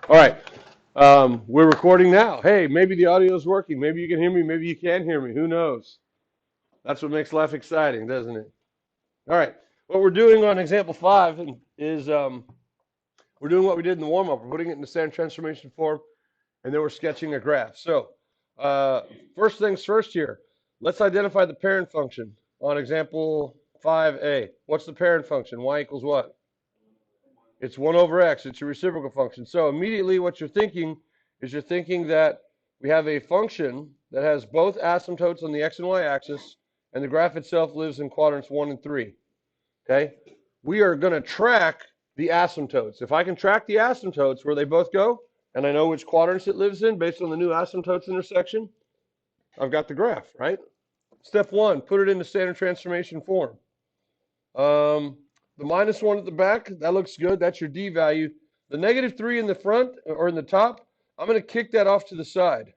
All right. We're recording now. Hey, maybe the audio is working. Maybe you can hear me. Maybe you can't hear me. Who knows? That's what makes life exciting, doesn't it? All right. What we're doing on example 5 is we're doing what we did in the warm-up. We're putting it in the standard transformation form, and then we're sketching a graph. So uh, first things first here. Let's identify the parent function on example 5a. What's the parent function? Y equals what? It's 1 over x. It's a reciprocal function. So immediately what you're thinking is you're thinking that we have a function that has both asymptotes on the x and y axis, and the graph itself lives in quadrants 1 and 3. Okay? We are going to track the asymptotes. If I can track the asymptotes where they both go, and I know which quadrants it lives in based on the new asymptotes intersection, I've got the graph, right? Step 1, put it into standard transformation form. The -1 at the back, that looks good. That's your D value. The -3 in the front or in the top, I'm going to kick that off to the side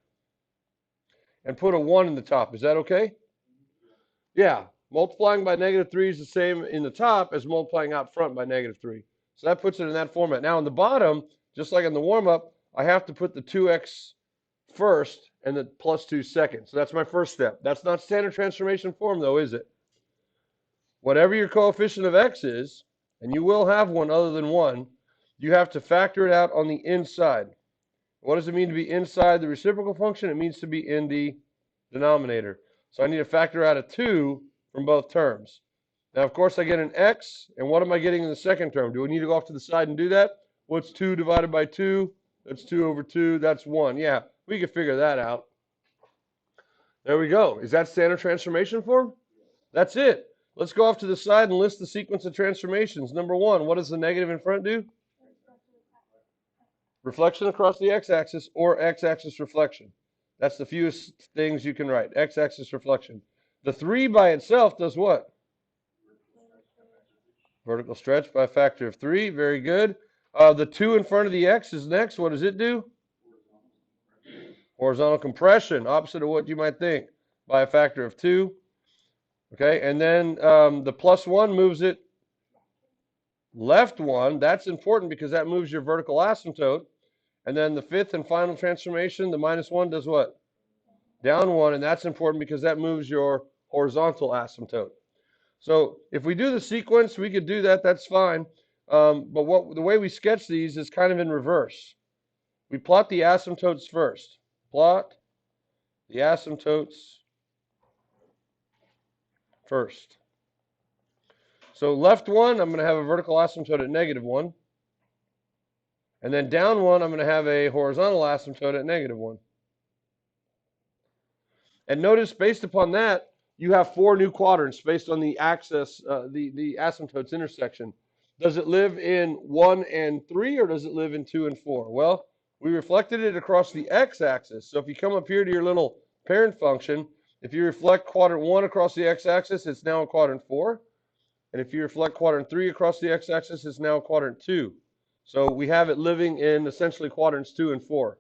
and put a 1 in the top. Is that okay? Yeah. Multiplying by -3 is the same in the top as multiplying out front by -3. So that puts it in that format. Now on the bottom, just like in the warm-up, I have to put the 2x first and the +2 second. So that's my first step. That's not standard transformation form though, is it? Whatever your coefficient of x is, and you will have one other than 1, you have to factor it out on the inside. What does it mean to be inside the reciprocal function? It means to be in the denominator. So I need to factor out a 2 from both terms. Now, of course, I get an x, and what am I getting in the second term? Do we need to go off to the side and do that? What's 2 divided by 2? That's 2 over 2. That's 1. Yeah, we can figure that out. There we go. Is that standard transformation form? That's it. Let's go off to the side and list the sequence of transformations. Number 1, what does the negative in front do? Reflection across the x-axis or x-axis reflection. That's the fewest things you can write, x-axis reflection. The 3 by itself does what? Vertical stretch by a factor of 3. Very good. The 2 in front of the x is next. What does it do? Horizontal compression, opposite of what you might think, by a factor of 2. Okay, and then the +1 moves it left 1. That's important because that moves your vertical asymptote. And then the fifth and final transformation, the -1 does what? Down 1, and that's important because that moves your horizontal asymptote. So if we do the sequence, we could do that. That's fine. But the way we sketch these is kind of in reverse. We plot the asymptotes first. Plot the asymptotes first. So left 1, I'm going to have a vertical asymptote at -1. And then down 1, I'm going to have a horizontal asymptote at -1. And notice, based upon that, you have 4 new quadrants based on the axis, the asymptotes intersection. Does it live in 1 and 3, or does it live in 2 and 4? Well, we reflected it across the x-axis. So if you come up here to your little parent function, if you reflect quadrant 1 across the x-axis, it's now in quadrant 4. And if you reflect quadrant 3 across the x-axis, it's now quadrant 2. So we have it living in essentially quadrants 2 and 4.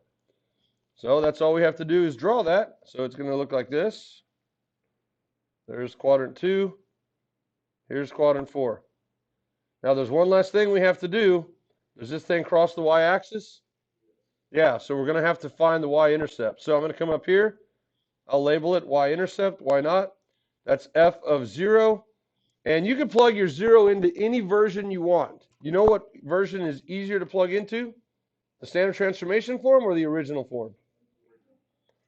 So that's all we have to do is draw that. So it's going to look like this. There's quadrant 2. Here's quadrant 4. Now there's one last thing we have to do. Does this thing cross the y-axis? Yeah, so we're going to have to find the y-intercept. So I'm going to come up here. I'll label it y-intercept. Why not? That's f of 0. And you can plug your 0 into any version you want. You know what version is easier to plug into? The standard transformation form or the original form?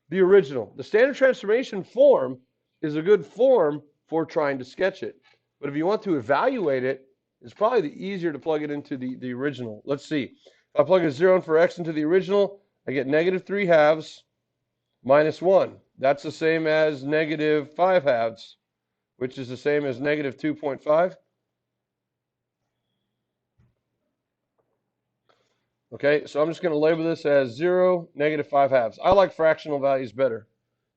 The original. The standard transformation form is a good form for trying to sketch it. But if you want to evaluate it, it's probably easier to plug it into the original. Let's see. If I plug a 0 in for x into the original, I get -3/2 minus 1. That's the same as -5/2, which is the same as -2.5. Okay, so I'm just going to label this as 0, -5/2. I like fractional values better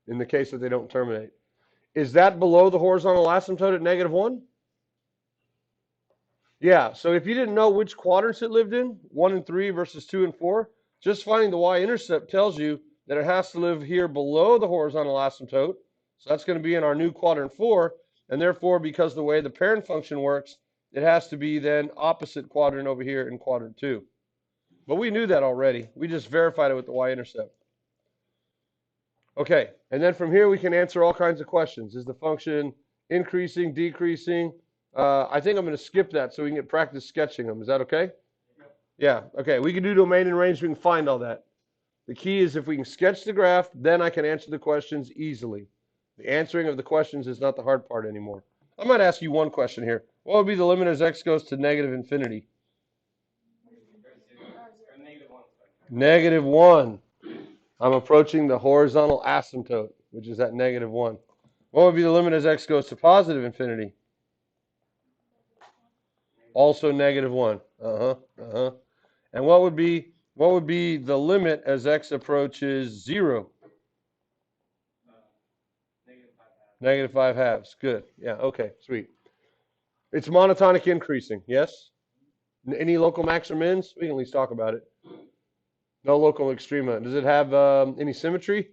in the case that they don't terminate. Is that below the horizontal asymptote at -1? Yeah, so if you didn't know which quadrants it lived in, 1 and 3 versus 2 and 4, just finding the y-intercept tells you that it has to live here below the horizontal asymptote. So that's going to be in our new quadrant 4, and therefore, because the way the parent function works, it has to be then opposite quadrant over here in quadrant 2. But we knew that already. We just verified it with the y-intercept. Okay, and then from here we can answer all kinds of questions. Is the function increasing, decreasing? I think I'm going to skip that so we can get practice sketching them. Is that okay? Yeah, okay. We can do domain and range. We can find all that. The key is if we can sketch the graph, then I can answer the questions easily. The answering of the questions is not the hard part anymore. I might ask you one question here. What would be the limit as x goes to negative infinity? Negative 1. I'm approaching the horizontal asymptote, which is at negative 1. What would be the limit as x goes to positive infinity? Also negative 1. And what would be the limit as x approaches 0? Negative 5 halves. Good. Yeah, okay, sweet. It's monotonic increasing, yes? Any local max or mins? We can at least talk about it. No local extrema. Does it have any symmetry?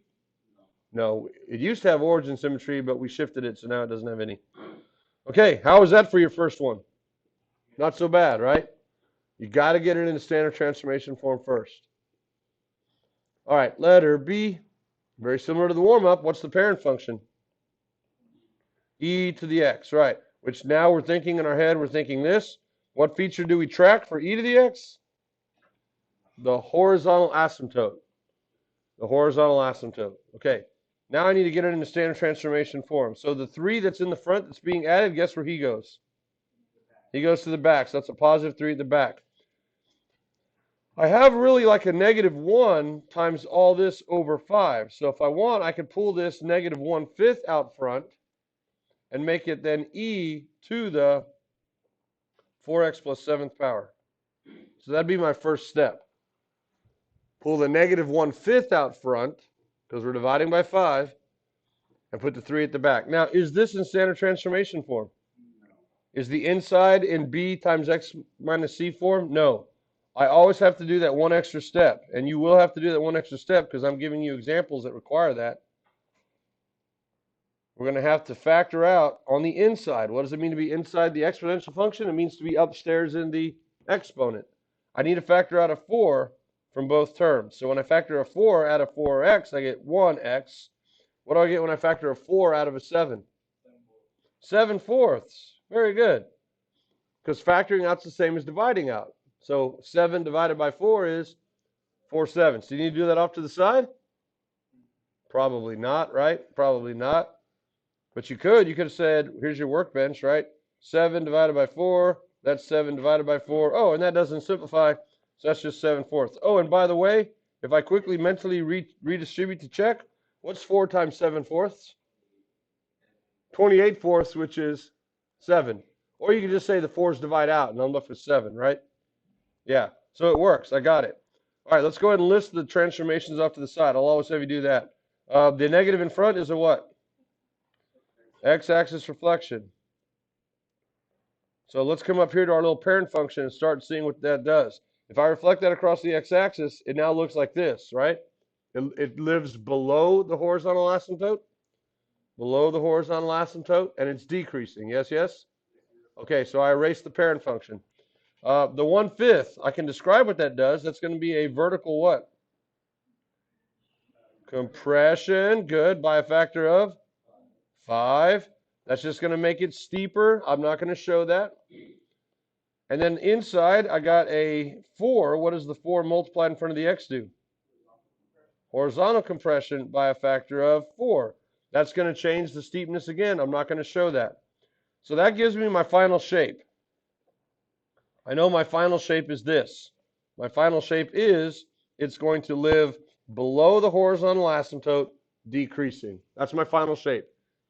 No. It used to have origin symmetry, but we shifted it, so now it doesn't have any. Okay, how was that for your first one? Not so bad, right? You got to get it in the standard transformation form first. All right, letter B. Very similar to the warm-up. What's the parent function? E to the x, right. Which now we're thinking in our head, we're thinking this. What feature do we track for e to the x? The horizontal asymptote. The horizontal asymptote. Okay. Now I need to get it in the standard transformation form. So the 3 that's in the front that's being added, guess where he goes? He goes to the back. So that's a positive 3 at the back. I have really like a negative 1 times all this over 5. So if I want, I could pull this negative 1/5 out front and make it then e to the 4x plus 7th power. So that'd be my first step. Pull the negative 1/5 out front, because we're dividing by 5, and put the 3 at the back. Now, is this in standard transformation form? Is the inside in b times x minus c form? No. I always have to do that one extra step, and you will have to do that one extra step because I'm giving you examples that require that. We're going to have to factor out on the inside. What does it mean to be inside the exponential function? It means to be upstairs in the exponent. I need to factor out a 4 from both terms. So when I factor a 4 out of 4x, I get 1x. What do I get when I factor a 4 out of a 7? 7/4. Very good. Because factoring out is the same as dividing out. So 7 divided by 4 is 4/7. Do you need to do that off to the side? Probably not, right? Probably not. But you could have said, here's your workbench, right? 7 divided by 4, that's 7 divided by 4. Oh, and that doesn't simplify, so that's just 7/4. Oh, and by the way, if I quickly mentally redistribute to check, what's 4 times 7/4? 28/4, which is 7. Or you can just say the 4's divide out, and I'm left with 7, right? Yeah, so it works. I got it. All right, let's go ahead and list the transformations off to the side. I'll always have you do that. The negative in front is a what? X-axis reflection. So let's come up here to our little parent function and start seeing what that does. If I reflect that across the x-axis, it now looks like this, right? It lives below the horizontal asymptote. Below the horizontal asymptote, and it's decreasing. Yes, yes? Okay, so I erase the parent function. The 1/5, I can describe what that does. That's going to be a vertical what? Compression. Good. By a factor of 5. That's just going to make it steeper. I'm not going to show that. And then inside, I got a 4. What does the 4 multiplied in front of the x do? Horizontal compression by a factor of 4. That's going to change the steepness again. I'm not going to show that. So that gives me my final shape. I know my final shape is this. My final shape is it's going to live below the horizontal asymptote, decreasing. That's my final shape.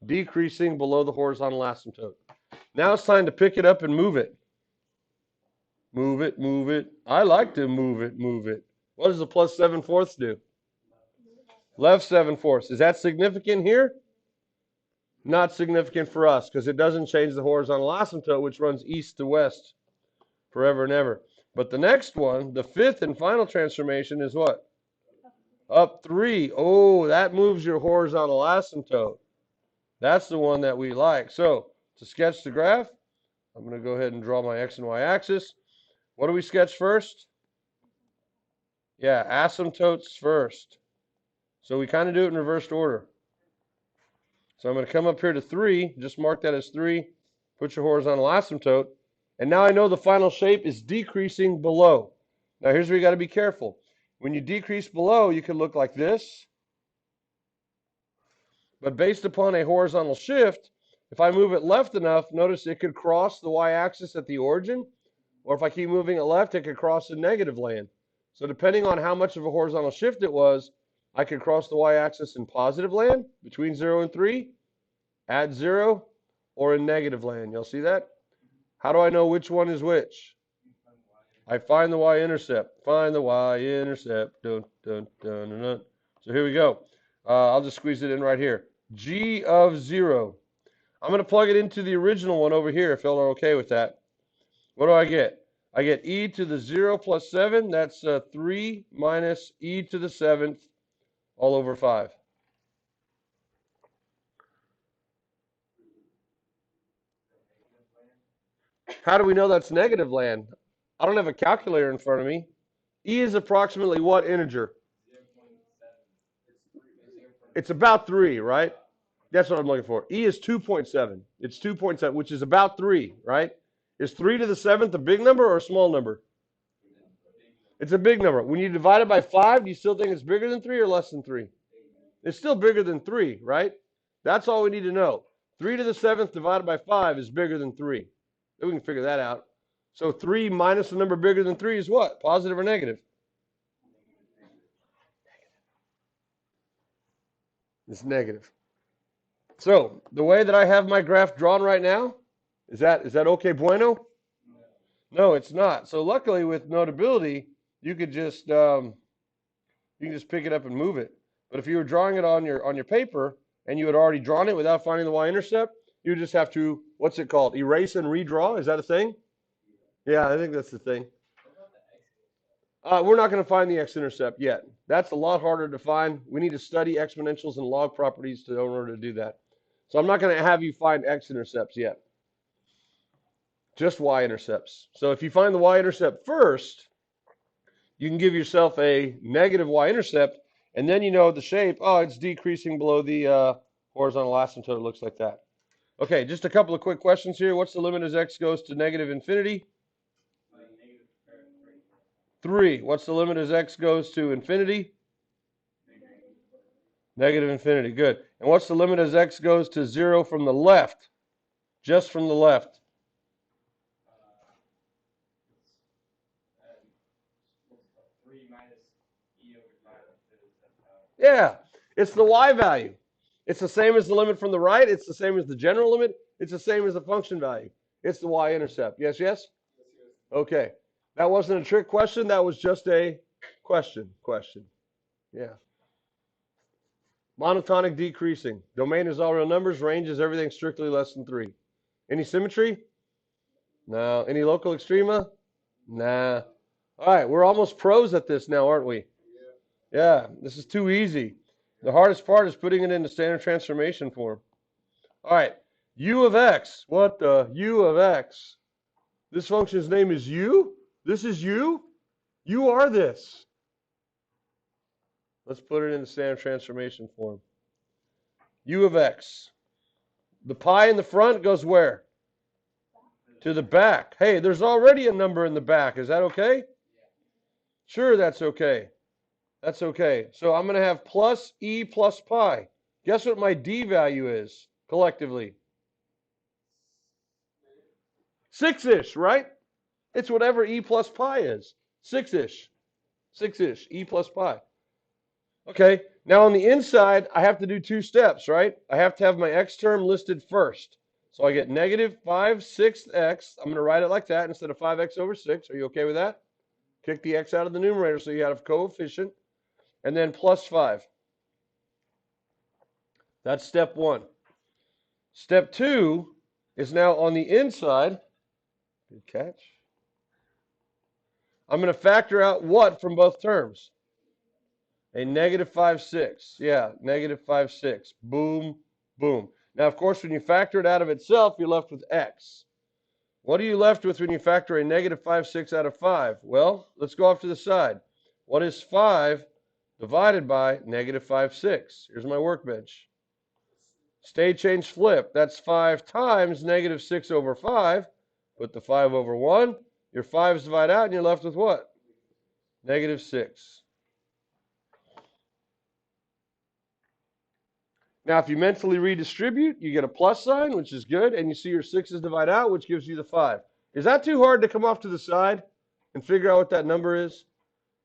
Decreasing below the horizontal asymptote. Now it's time to pick it up and move it. Move it, move it. I like to move it, move it. What does the plus 7/4 do? Left 7/4. Is that significant here? Not significant for us because it doesn't change the horizontal asymptote, which runs east to west forever and ever. But the next one, the 5th and final transformation is what? Up 3. Oh, that moves your horizontal asymptote. That's the one that we like. So to sketch the graph, I'm going to go ahead and draw my x and y axis. What do we sketch first? Yeah, asymptotes first. So we kind of do it in reversed order. So I'm going to come up here to 3, just mark that as 3, put your horizontal asymptote, and now I know the final shape is decreasing below. Now here's where you got to be careful. When you decrease below, you can look like this, but based upon a horizontal shift, if I move it left enough, notice it could cross the y-axis at the origin, or if I keep moving it left, it could cross the negative land. So depending on how much of a horizontal shift it was, I could cross the y-axis in positive land between 0 and 3, at 0, or in negative land. You'll see that? How do I know which one is which? I find the y-intercept. Find the y-intercept. Dun, dun, dun, dun, dun. So here we go. I'll just squeeze it in right here. G of 0. I'm going to plug it into the original one over here if y'all are okay with that. What do I get? I get e to the 0 plus 7. That's 3 minus e to the 7th all over 5. How do we know that's negative land? I don't have a calculator in front of me. E is approximately what integer? It's about 3, right? That's what I'm looking for. E is 2.7. It's 2.7, which is about 3, right? Is 3 to the 7th a big number or a small number? It's a big number. When you divide it by 5, do you still think it's bigger than 3 or less than 3? It's still bigger than 3, right? That's all we need to know. 3 to the 7th divided by 5 is bigger than 3. Then we can figure that out. So 3 minus a number bigger than 3 is what? Positive or negative? It's negative. So the way that I have my graph drawn right now, is that okay, bueno? No, it's not. So luckily with Notability, you could just you can just pick it up and move it. But if you were drawing it on your paper and you had already drawn it without finding the y-intercept, you just have to, what's it called? Erase and redraw? Is that a thing? Yeah, I think that's the thing. We're not going to find the x-intercept yet. That's a lot harder to find. We need to study exponentials and log properties in order to do that. So I'm not going to have you find x-intercepts yet. Just y-intercepts. So if you find the y-intercept first, you can give yourself a negative y-intercept, and then you know the shape. Oh, it's decreasing below the horizontal asymptote. It looks like that. Okay, just a couple of quick questions here. What's the limit as x goes to negative infinity? 3. What's the limit as x goes to infinity? Negative infinity. Good. And what's the limit as x goes to 0 from the left? Just from the left. Yeah, it's the y value. It's the same as the limit from the right. It's the same as the general limit. It's the same as the function value. It's the y-intercept. Yes, yes? Okay. That wasn't a trick question. That was just a question. Yeah. Monotonic decreasing. Domain is all real numbers. Range is everything strictly less than 3. Any symmetry? No. Any local extrema? Nah. All right. We're almost pros at this now, aren't we? Yeah. This is too easy. The hardest part is putting it into standard transformation form. All right. U of x. What the? U of x. This function's name is u? This is u? You are this. Let's put it in the standard transformation form. U of x. The pi in the front goes where? To the back. Hey, there's already a number in the back. Is that okay? Sure, that's okay. That's okay. So I'm going to have plus e plus pi. Guess what my d value is collectively? 6-ish, right? It's whatever e plus pi is. 6-ish. 6-ish, e plus pi. Okay, now on the inside, I have to do 2 steps, right? I have to have my x term listed first. So I get negative 5/6x. I'm going to write it like that instead of 5x over 6. Are you okay with that? Kick the x out of the numerator so you have a coefficient. And then plus 5. That's step 1. Step 2 is now on the inside. Good catch. I'm going to factor out what from both terms? A negative 5/6. Yeah, negative 5/6. Boom, boom. Now, of course, when you factor it out of itself, you're left with x. What are you left with when you factor a negative 5/6 out of 5? Well, let's go off to the side. What is 5 divided by negative 5, 6? Here's my workbench. State change flip. That's 5 times negative 6 over 5. Put the 5 over 1. Your 5's divide out, and you're left with what? Negative 6. Now, if you mentally redistribute, you get a plus sign, which is good, and you see your 6's divide out, which gives you the 5. Is that too hard to come off to the side and figure out what that number is?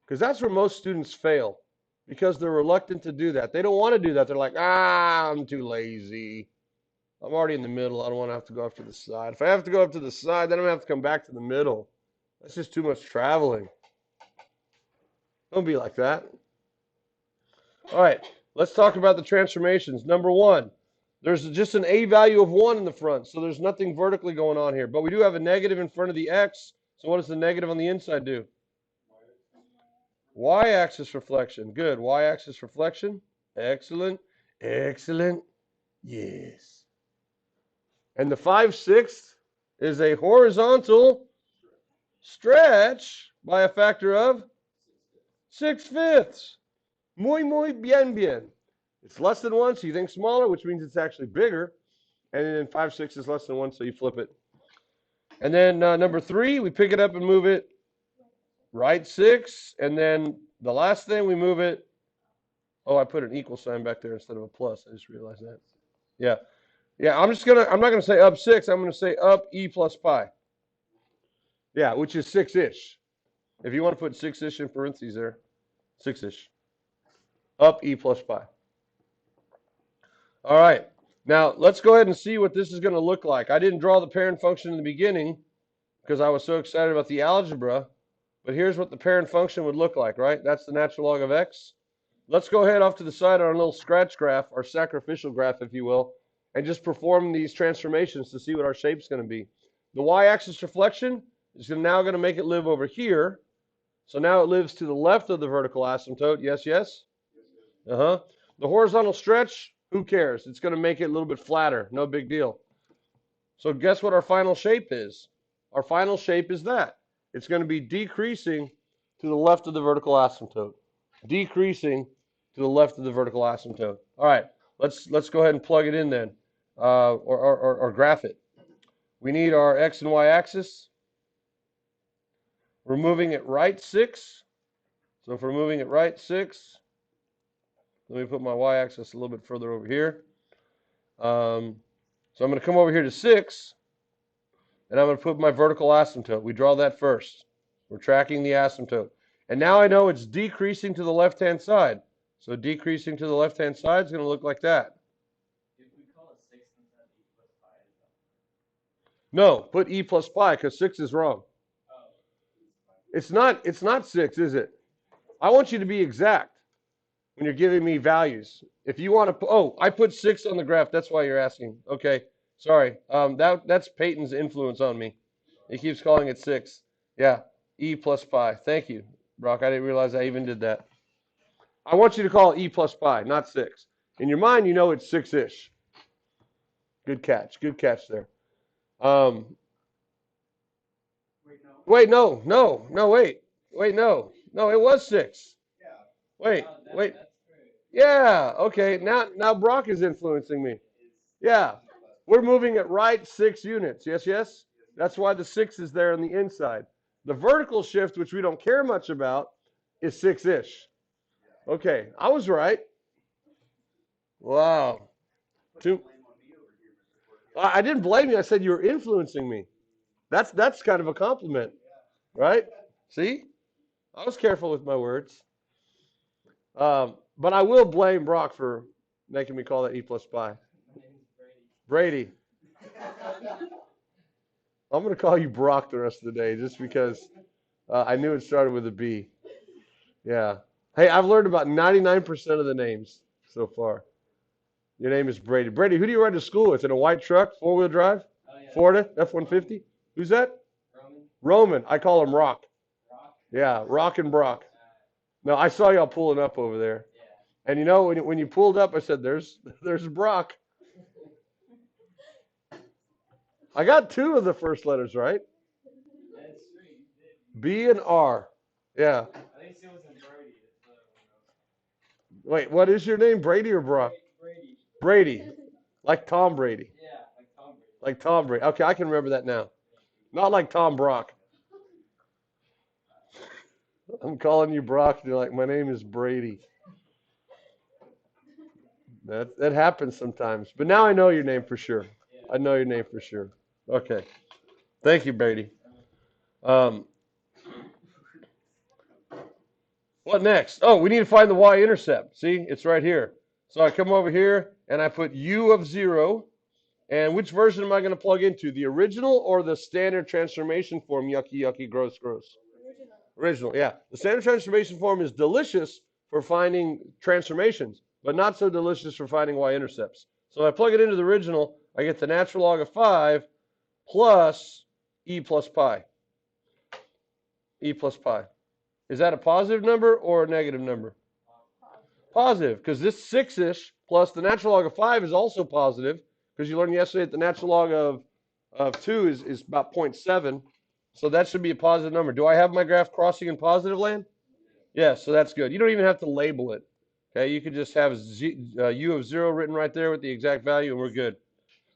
Because that's where most students fail, because they're reluctant to do that. They don't want to do that. They're like, I'm too lazy. I'm already in the middle. I don't want to have to go up to the side. If I have to go up to the side, then I'm going to have to come back to the middle. That's just too much traveling. Don't be like that. All right, let's talk about the transformations. Number 1, there's just an a value of 1 in the front, so there's nothing vertically going on here. But we do have a negative in front of the x, so what does the negative on the inside do? Y-axis reflection. Good. Y-axis reflection. Excellent. Excellent. Yes. And the 5/6 is a horizontal stretch by a factor of 6/5. Muy bien, bien. It's less than 1, so you think smaller, which means it's actually bigger. And then 5/6 is less than 1, so you flip it. And then number 3, we pick it up and move it right 6. And then the last thing, we move it. Oh, I put an equal sign back there instead of a plus. I just realized that. Yeah. Yeah, I'm not gonna say up 6, I'm gonna say up e plus pi. Yeah, which is 6-ish. If you want to put 6-ish in parentheses there, 6-ish. Up e plus pi. All right. Now let's go ahead and see what this is going to look like. I didn't draw the parent function in the beginning because I was so excited about the algebra, but here's what the parent function would look like, right? That's the natural log of x. Let's go ahead off to the side on our little scratch graph, our sacrificial graph, if you will, and just perform these transformations to see what our shape's going to be. The y-axis reflection is now going to make it live over here. So now it lives to the left of the vertical asymptote. Yes, yes? Uh-huh. The horizontal stretch, who cares? It's going to make it a little bit flatter. No big deal. So guess what our final shape is? Our final shape is that. It's going to be decreasing to the left of the vertical asymptote. Decreasing to the left of the vertical asymptote. All right, let's go ahead and plug it in then, or graph it. We need our x and y axis. We're moving it right 6. So if we're moving it right 6, let me put my y-axis a little bit further over here. So I'm going to come over here to 6, and I'm going to put my vertical asymptote. We draw that first. We're tracking the asymptote. And now I know it's decreasing to the left-hand side. So decreasing to the left-hand side is going to look like that. If we call it 6 instead of e plus pi, No, put e plus pi because 6 is wrong. It's not 6, is it? I want you to be exact when you're giving me values. If you want to, oh, I put 6 on the graph. That's why you're asking. Okay, sorry. That's Peyton's influence on me. He keeps calling it 6. Yeah, e plus pi. Thank you, Brock. I didn't realize I even did that. I want you to call it e plus pi, not 6. In your mind, you know it's 6-ish. Good catch. Good catch there. Wait, no, wait. Wait, no. No, it was 6. Wait, wait. Yeah, okay. Now Brock is influencing me. Yeah. We're moving it right 6 units. Yes, yes? That's why the 6 is there on the inside. The vertical shift, which we don't care much about, is 6-ish. Okay, I was right. Wow. I didn't blame you. I said you were influencing me. That's kind of a compliment, right? See? I was careful with my words. But I will blame Brock for making me call that e plus pi. Brady. I'm going to call you Brock the rest of the day just because I knew it started with a B. Yeah. Hey, I've learned about 99% of the names so far. Your name is Brady. Brady, who do you ride to school with? In a white truck, 4-wheel drive? Oh, yeah. Florida, F-150? Who's that? Roman. I call him Rock. Yeah, Rock and Brock. No, I saw y'all pulling up over there. Yeah. And you know, when you pulled up, I said, there's Brock. I got 2 of the first letters right. That's sweet. B and R. Yeah. I think least it wasn't Brody. It's Wait, what is your name? Brady or Brock? Brady. Brady. Like Tom Brady. Yeah, like Tom Brady. Like Tom Brady. Okay, I can remember that now. Not like Tom Brock. I'm calling you Brock. You're like, my name is Brady. That happens sometimes. But now I know your name for sure. I know your name for sure. Okay. Thank you, Brady. What next? Oh, we need to find the y-intercept. See, it's right here. So I come over here and I put u of 0. And which version am I going to plug into? The original or the standard transformation form? Yucky, yucky, gross, gross. Original, yeah. The standard transformation form is delicious for finding transformations, but not so delicious for finding y-intercepts. So if I plug it into the original, I get the natural log of 5 plus e plus pi. E plus pi. Is that a positive number or a negative number? Positive, because this 6-ish plus the natural log of 5 is also positive, because you learned yesterday that the natural log of 2 is about 0.7. So that should be a positive number. Do I have my graph crossing in positive land? Yes, so that's good. You don't even have to label it. Okay, you could just have u of 0 written right there with the exact value, and we're good.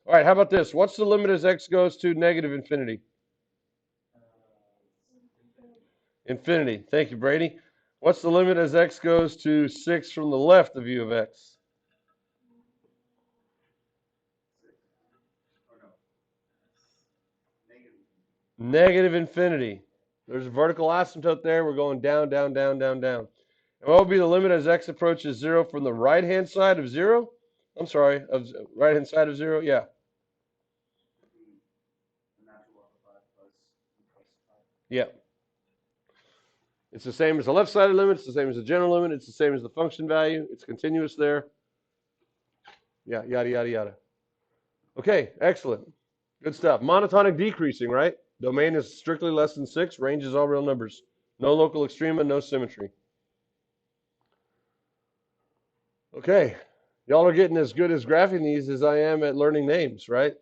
All right, how about this? What's the limit as x goes to negative infinity? Infinity. Thank you, Brady. What's the limit as x goes to 6 from the left of u of x? Negative infinity. There's a vertical asymptote there. We're going down, down, down, down, down. And what will be the limit as x approaches 0 from the right-hand side of 0? I'm sorry, of right-hand side of 0? Yeah. Yeah. It's the same as the left-sided limit. It's the same as the general limit. It's the same as the function value. It's continuous there. Yeah, yada, yada, yada. Okay, excellent. Good stuff. Monotonic decreasing, right? Domain is strictly less than 6. Range is all real numbers. No local extrema, no symmetry. Okay. Y'all are getting as good as graphing these as I am at learning names, right?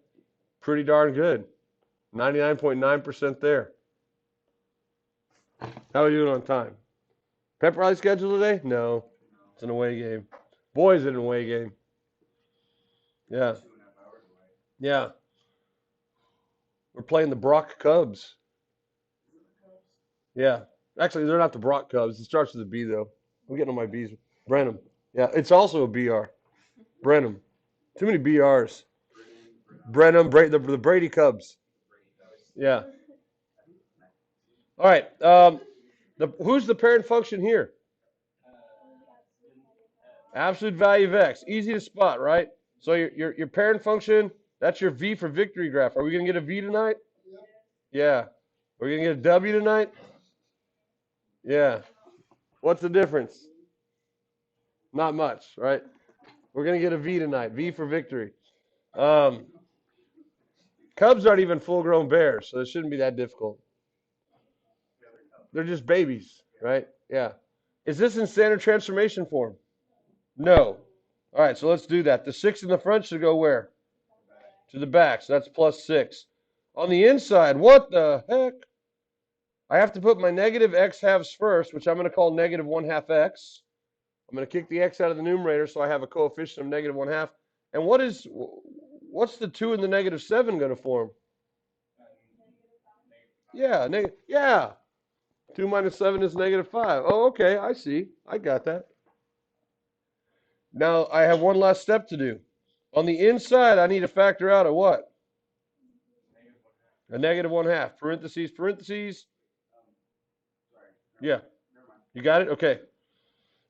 Pretty darn good. 99.9% there. How are you doing on time? Pep rally schedule today? No. It's an away game. Boy, is it an away game. Yeah. Yeah. We're playing the Brock Cubs. Yeah. Actually, they're not the Brock Cubs. It starts with a B, though. I'm getting on my B's. Brenham. Yeah, it's also a BR. Brenham. Too many BRs. Brenham, the Brady Cubs. Yeah. All right. Who's the parent function here? Absolute value of x. Easy to spot, right? So your parent function, that's your V for victory graph. Are we going to get a V tonight? Yeah. Are we going to get a W tonight? Yeah. What's the difference? Not much, right? We're going to get a V tonight. V for victory. Cubs aren't even full-grown bears, so it shouldn't be that difficult. They're just babies, right? Yeah. Is this in standard transformation form? No. All right, so let's do that. The 6 in the front should go where? To the back, so that's plus 6. On the inside, what the heck? I have to put my negative x halves first, which I'm going to call negative 1/2 x. I'm going to kick the x out of the numerator so I have a coefficient of negative 1/2. And what's the 2 and the negative 7 going to form? Yeah, yeah. 2 minus 7 is negative 5. Oh, okay, I see. I got that. Now I have one last step to do. On the inside, I need to factor out a what? A negative 1/2. Parentheses, parentheses. Yeah. You got it? Okay.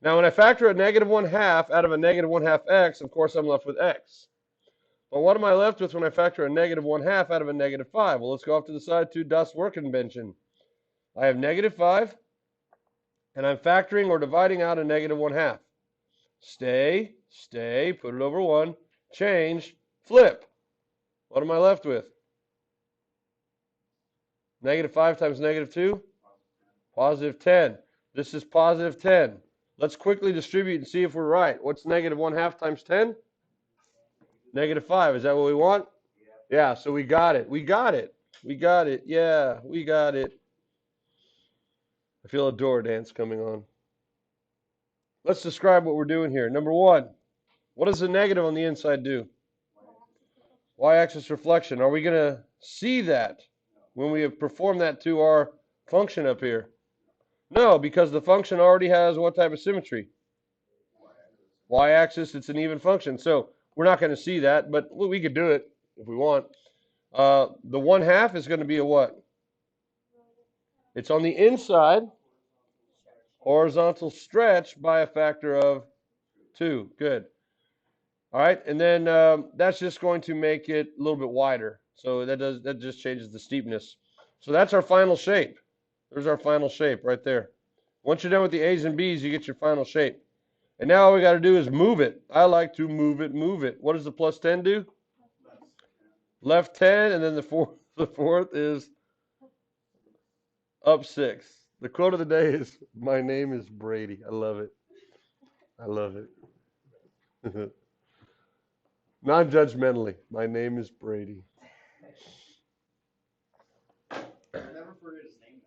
Now when I factor a negative 1/2 out of a negative 1/2 x, of course I'm left with x. But what am I left with when I factor a negative 1/2 out of a negative 5? Well, let's go off to the side to das Workenbenchen. I have negative 5, and I'm factoring or dividing out a negative 1/2. Stay, put it over 1, change, flip. What am I left with? Negative 5 times negative 2? Positive 10. This is positive 10. Let's quickly distribute and see if we're right. What's negative 1/2 times 10? Negative 5. Is that what we want? Yeah, so we got it. We got it. We got it. Yeah, we got it. I feel a door dance coming on. Let's describe what we're doing here. Number one, what does the negative on the inside do? Y-axis reflection. Are we going to see that when we have performed that to our function up here? No, because the function already has what type of symmetry? Y-axis, it's an even function. So we're not going to see that, but we could do it if we want. The 1/2 is going to be a what? It's on the inside, horizontal stretch by a factor of 2. Good. All right, and then that's just going to make it a little bit wider. So that just changes the steepness. So that's our final shape. There's our final shape right there. Once you're done with the A's and B's, you get your final shape. And now all we got to do is move it. I like to move it, move it. What does the plus 10 do? Left 10, and then the fourth is up 6. The quote of the day is, "My name is Brady." I love it. I love it. Non-judgmentally, my name is Brady. I'll never forget his name.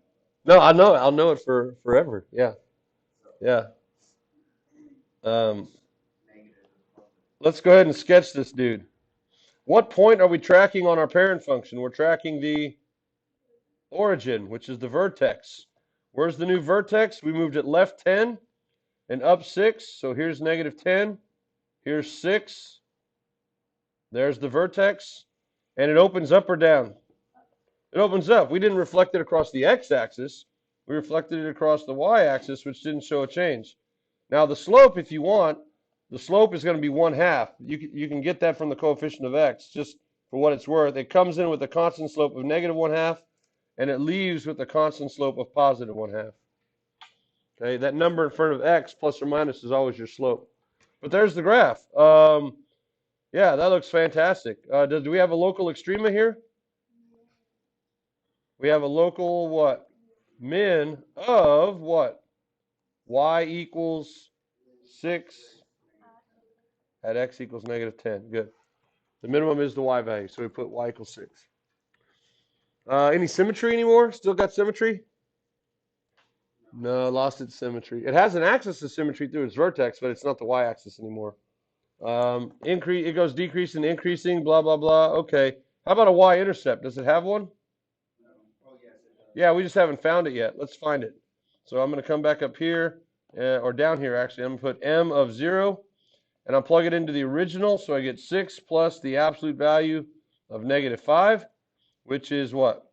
No, I know. I'll know it for forever. Yeah, yeah. Let's go ahead and sketch this dude. What point are we tracking on our parent function? We're tracking the origin, which is the vertex. Where's the new vertex? We moved it left 10 and up 6. So here's negative 10. Here's 6. There's the vertex. And it opens up or down? It opens up. We didn't reflect it across the x-axis. We reflected it across the y-axis, which didn't show a change. Now the slope, if you want, the slope is going to be 1/2. You can get that from the coefficient of x, just for what it's worth. It comes in with a constant slope of negative 1/2, and it leaves with a constant slope of positive 1/2. Okay, that number in front of x, plus or minus, is always your slope. But there's the graph. Yeah, that looks fantastic. Do we have a local extrema here? We have a local what? Min of what? Y equals 6 at x equals negative 10. Good. The minimum is the y value, so we put y equals 6. Any symmetry anymore? Still got symmetry? No, lost its symmetry. It has an axis of symmetry through its vertex, but it's not the y-axis anymore. It goes decreasing, increasing, blah, blah, blah. Okay. How about a y-intercept? Does it have one? Oh, yes, it does. Yeah, we just haven't found it yet. Let's find it. So I'm going to come back up here, or down here actually. I'm going to put m of 0, and I'll plug it into the original, so I get 6 plus the absolute value of negative 5, which is what?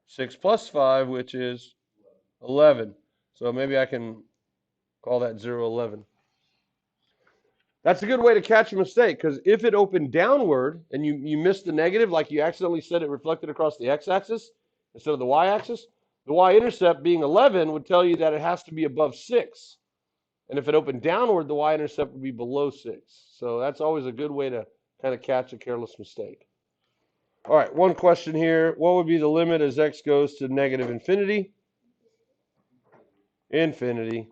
6 plus 5, which is 11. So maybe I can call that 0, 11. That's a good way to catch a mistake, because if it opened downward and you missed the negative, like you accidentally said it reflected across the x-axis instead of the y-axis, the y-intercept being 11 would tell you that it has to be above 6. And if it opened downward, the y-intercept would be below 6. So that's always a good way to kind of catch a careless mistake. All right, one question here. What would be the limit as x goes to negative infinity? Infinity.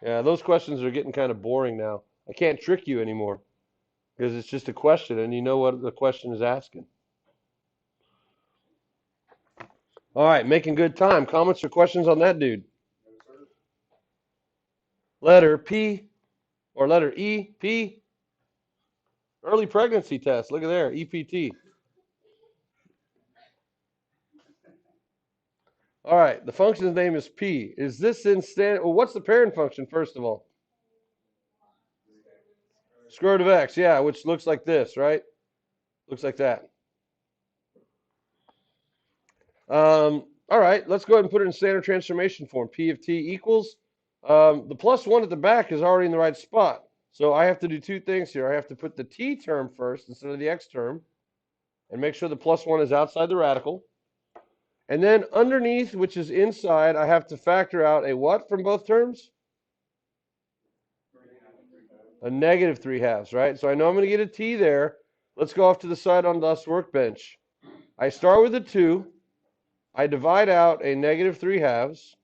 Yeah, those questions are getting kind of boring now. I can't trick you anymore because it's just a question and you know what the question is asking. All right, making good time. Comments or questions on that dude? Letter P or letter E, P. Early pregnancy test. Look at there, EPT. All right, the function's name is P. Is this in standard? Well, what's the parent function, first of all? Square root of x, yeah, which looks like this, right? Looks like that. All right, let's go ahead and put it in standard transformation form. P of t equals, the plus 1 at the back is already in the right spot. So I have to do two things here. I have to put the t term first instead of the x term and make sure the plus 1 is outside the radical. And then underneath, which is inside, I have to factor out a what from both terms? A negative 3/2, right? So I know I'm going to get a t there. Let's go off to the side on this workbench. I start with a 2. I divide out a negative 3/2.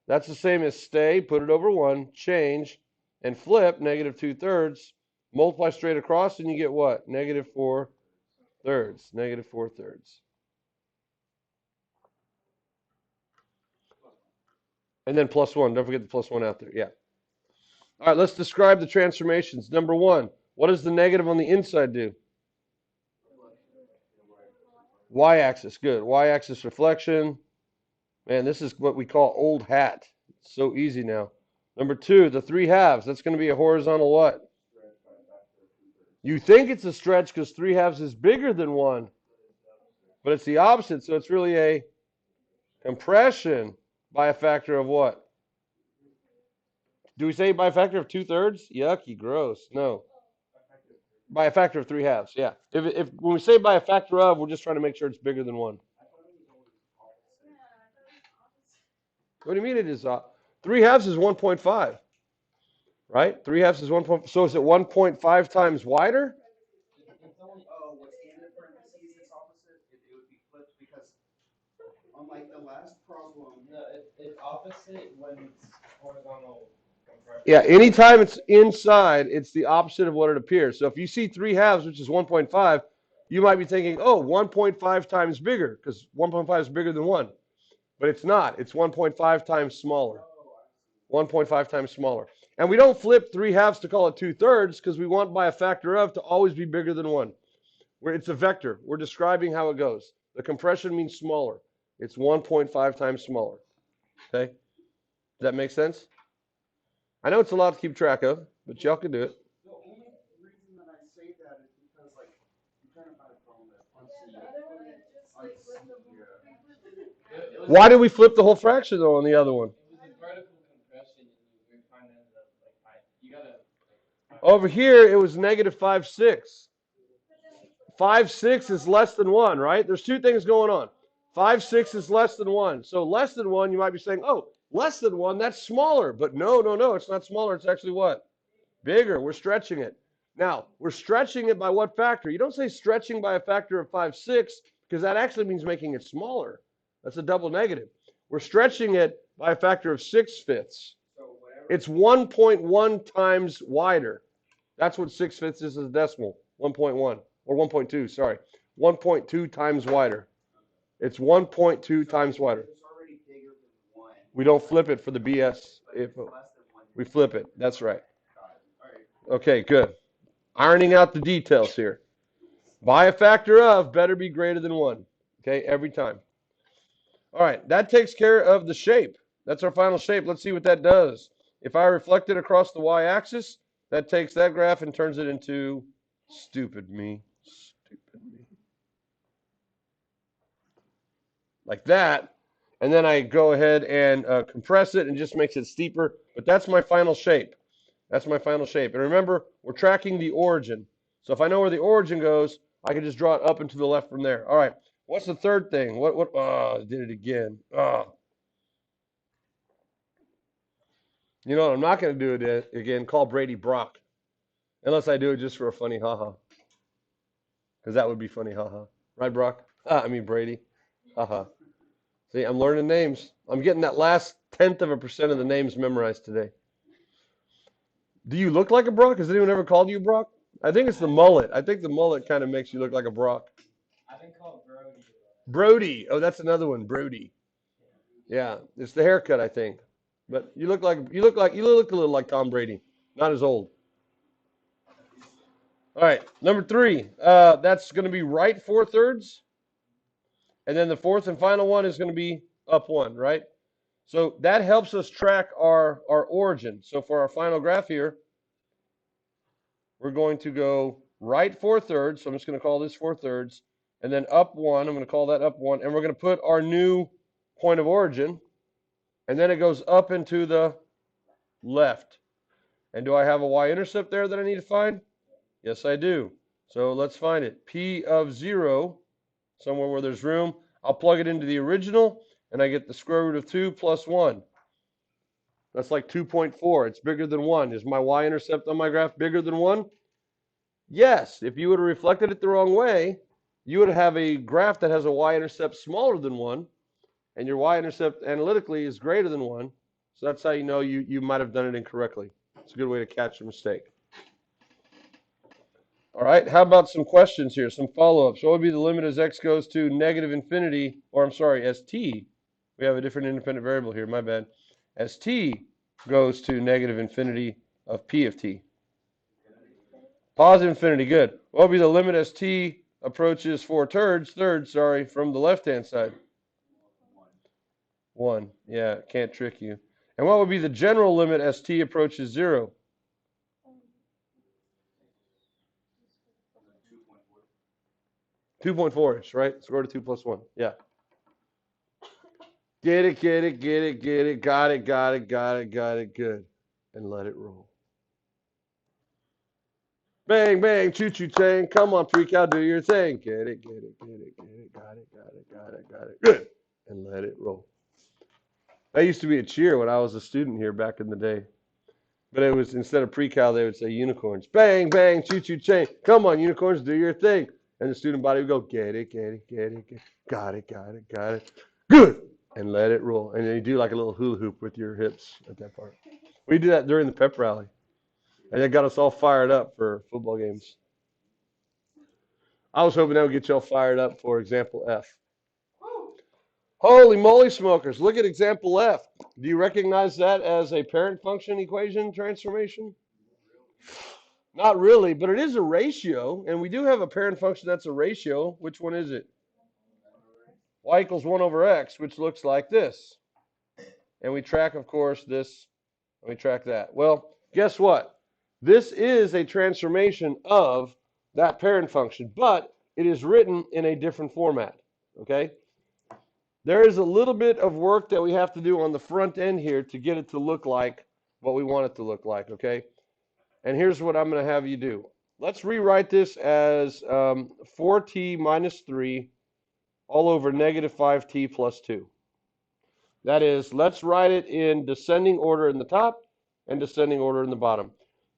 That's the same as stay, put it over 1, change, and flip, negative 2/3. Multiply straight across, and you get what? Negative 4/3. Negative 4/3. And then plus 1. Don't forget the plus 1 out there. Yeah. All right, let's describe the transformations. Number 1, what does the negative on the inside do? Y-axis, good. Y-axis reflection. Man, this is what we call old hat. It's so easy now. Number 2, the 3/2. That's going to be a horizontal what? You think it's a stretch because 3/2 is bigger than 1, but it's the opposite. So it's really a compression by a factor of what? Do we say by a factor of 2/3? Yucky, gross. No. By a factor of 3/2. Yeah. If when we say by a factor of, we're just trying to make sure it's bigger than 1. What do you mean it is? 3/2 is 1.5, right? 3/2 is 1. So is it 1.5 times wider? Oh, what's in the parentheses is opposite? It would be flipped because on like the last problem. No, it's opposite when it's horizontal compression. Yeah, anytime it's inside, it's the opposite of what it appears. So if you see 3/2, which is 1.5, you might be thinking, oh, 1.5 times bigger, because 1.5 is bigger than 1. But it's not. It's 1.5 times smaller. 1.5 times smaller. And we don't flip 3/2 to call it 2/3 because we want by a factor of to always be bigger than 1. It's a vector. We're describing how it goes. The compression means smaller. It's 1.5 times smaller. Okay? Does that make sense? I know it's a lot to keep track of, but y'all can do it. The only reason that I say that is because like I'm trying to find a problem that Why did we flip the whole fraction though on the other one? It was a vertical compression and we kind of ended up like you gotta. Over here it was negative 5/6. 5/6 is less than 1, right? There's two things going on. 5/6 is less than 1. So less than 1, you might be saying, oh, less than 1, that's smaller. But no, it's not smaller. It's actually what? Bigger. We're stretching it. Now, we're stretching it by what factor? You don't say stretching by a factor of 5/6 because that actually means making it smaller. That's a double negative. We're stretching it by a factor of 6/5. It's 1.1 times wider. That's what 6/5 is as a decimal. 1.1 or 1.2, sorry. 1.2 times wider. It's 1.2 times wider. We don't flip it for the BS. We flip it. That's right. Okay, good. Ironing out the details here. By a factor of better be greater than 1. Okay, every time. All right, that takes care of the shape. That's our final shape. Let's see what that does. If I reflect it across the y-axis, that takes that graph and turns it into stupid me. Like that. And then I go ahead and compress it and just makes it steeper. But that's my final shape. That's my final shape. And remember, we're tracking the origin. So if I know where the origin goes, I can just draw it up and to the left from there. All right. What's the third thing? Oh, I did it again. Oh. You know what? I'm not going to do it again. Call Brady Brock. Unless I do it just for a funny haha. Because that would be funny haha. Right, Brock? I mean Brady. Haha. See, I'm learning names. I'm getting that last 0.1% of the names memorized today. Do you look like a Brock? Has anyone ever called you Brock? I think it's the mullet. I think the mullet kind of makes you look like a Brock. I've been called Brody. Brody. Oh, that's another one. Brody. Yeah, it's the haircut, I think. But you look a little like Tom Brady. Not as old. All right, number 3. That's going to be right 4/3. And then the fourth and final one is going to be up 1, right? So that helps us track our origin. So for our final graph here, we're going to go right 4/3. So I'm just going to call this 4/3. And then up 1, I'm going to call that up 1. And we're going to put our new point of origin. And then it goes up and to the left. And do I have a y-intercept there that I need to find? Yes, I do. So let's find it. P of 0, somewhere where there's room. I'll plug it into the original, and I get the square root of 2 plus 1. That's like 2.4. It's bigger than 1. Is my y-intercept on my graph bigger than 1? Yes. If you would have reflected it the wrong way, you would have a graph that has a y-intercept smaller than 1, and your y-intercept analytically is greater than 1. So that's how you know you might have done it incorrectly. It's a good way to catch a mistake. All right, how about some questions here, some follow-ups? What would be the limit as x goes to negative infinity, or I'm sorry, as t? We have a different independent variable here, my bad. as t goes to negative infinity of p of t? Positive infinity, good. What will be the limit as t approaches 4 thirds, from the left-hand side? 1. Yeah, can't trick you. And what would be the general limit as t approaches 0? 2.4-ish, right? Square root of 2 plus 1. Yeah. Get it, get it, get it, get it. Got it, got it, got it, got it. Good. And let it roll. Bang, bang, choo-choo chain. Come on, pre-cal, do your thing. Get it, get it, get it, get it. Got it, got it, got it, got it. Good. And let it roll. That used to be a cheer when I was a student here back in the day. But it was, instead of pre-cal, they would say unicorns. Bang, bang, choo-choo chain. Come on, unicorns, do your thing. And the student body would go, get it, get it, get it, get it. Got it, got it, got it. Good. And let it roll. And then you do like a little hula hoop with your hips at that part. We did that during the pep rally. And it got us all fired up for football games. I was hoping that would get you all fired up for example F. Holy moly, smokers. Look at example F. Do you recognize that as a parent function equation transformation? Not really, but it is a ratio. And we do have a parent function that's a ratio. Which one is it? Y equals 1 over x, which looks like this. And we track, of course, this, and we track that. Well, guess what? This is a transformation of that parent function, but it is written in a different format, okay? There is a little bit of work that we have to do on the front end here to get it to look like what we want it to look like, okay? And here's what I'm going to have you do. Let's rewrite this as 4t minus 3 all over negative 5t plus 2. That is, let's write it in descending order in the top and descending order in the bottom.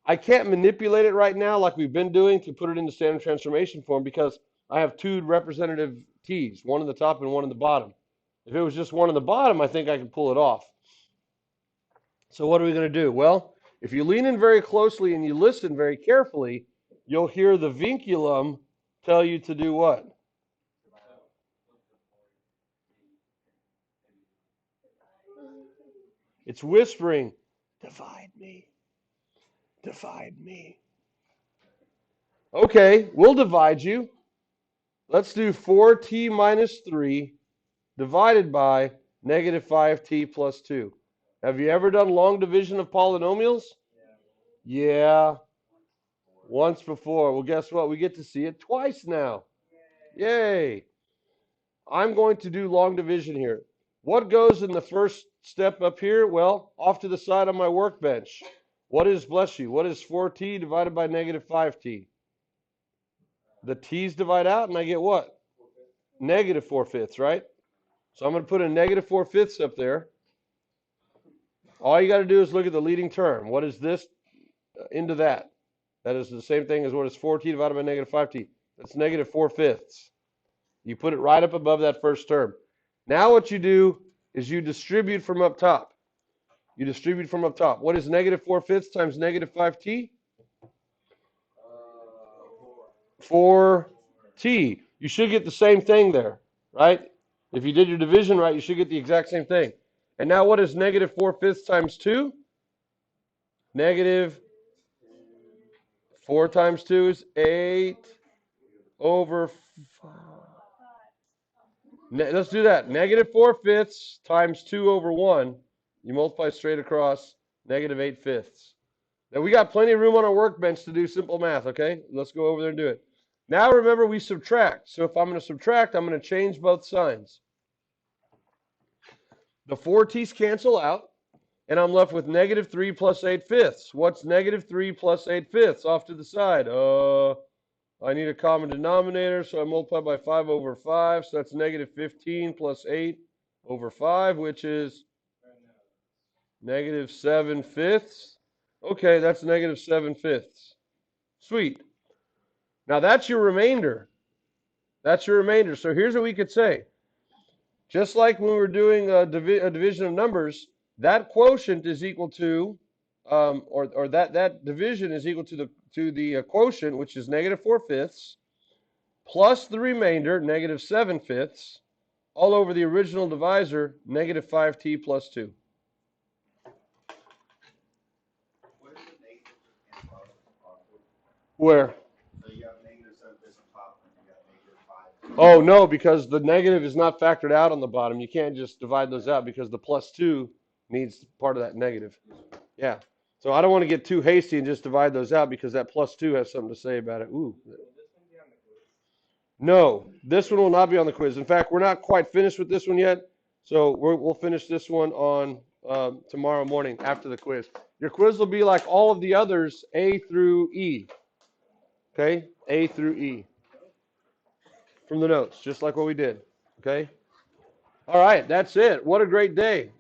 I can't manipulate it right now like we've been doing to put it into standard transformation form because I have two representative t's, one in the top and one in the bottom. If it was just one in the bottom, I think I could pull it off. So what are we going to do? Well, if you lean in very closely and you listen very carefully, you'll hear the vinculum tell you to do what? It's whispering, divide me. Divide me. Okay, we'll divide you. Let's do 4t minus 3 divided by negative 5t plus 2. Have you ever done long division of polynomials? Yeah. Once before. Well, guess what? We get to see it twice now. Yay. I'm going to do long division here. What goes in the first step up here? Well, off to the side on my workbench. What is, bless you, what is 4t divided by negative 5t? The t's divide out, and I get what? Negative 4/5, right? So I'm going to put a negative 4/5 up there. All you got to do is look at the leading term. What is this into that? That is the same thing as what is 4t divided by negative 5t. That's negative 4/5. You put it right up above that first term. Now what you do is you distribute from up top. You distribute from up top. What is negative 4/5 times negative 5t? 4t. You should get the same thing there, right? If you did your division right, you should get the exact same thing. And now what is negative 4/5 times 2? Negative 4 times 2 is 8 over 5. Let's do that. Negative 4/5 times 2 over 1. You multiply straight across, negative 8/5. Now we got plenty of room on our workbench to do simple math, okay? Let's go over there and do it. Now remember we subtract. So if I'm going to subtract, I'm going to change both signs. The 4t's cancel out, and I'm left with negative 3 plus 8/5. What's negative 3 plus 8/5? Off to the side. I need a common denominator, so I multiply by 5 over 5. So that's negative 15 plus 8 over 5, which is negative 7/5. Okay, that's negative 7/5. Sweet. Now that's your remainder. That's your remainder. So here's what we could say. Just like when we were doing a division of numbers, that quotient is equal to, or that division is equal to the quotient, which is negative 4/5, plus the remainder, negative 7/5, all over the original divisor, negative 5t plus 2. Where? So you have -7 on top, and you got -5. Oh, no, because the negative is not factored out on the bottom. You can't just divide those out because the +2 needs part of that negative. Yeah. So I don't want to get too hasty and just divide those out because that +2 has something to say about it. Ooh. No, this one will not be on the quiz. In fact, we're not quite finished with this one yet. So we'll finish this one on tomorrow morning after the quiz. Your quiz will be like all of the others, A through E. Okay? A through E. From the notes, just like what we did. Okay? All right, that's it. What a great day.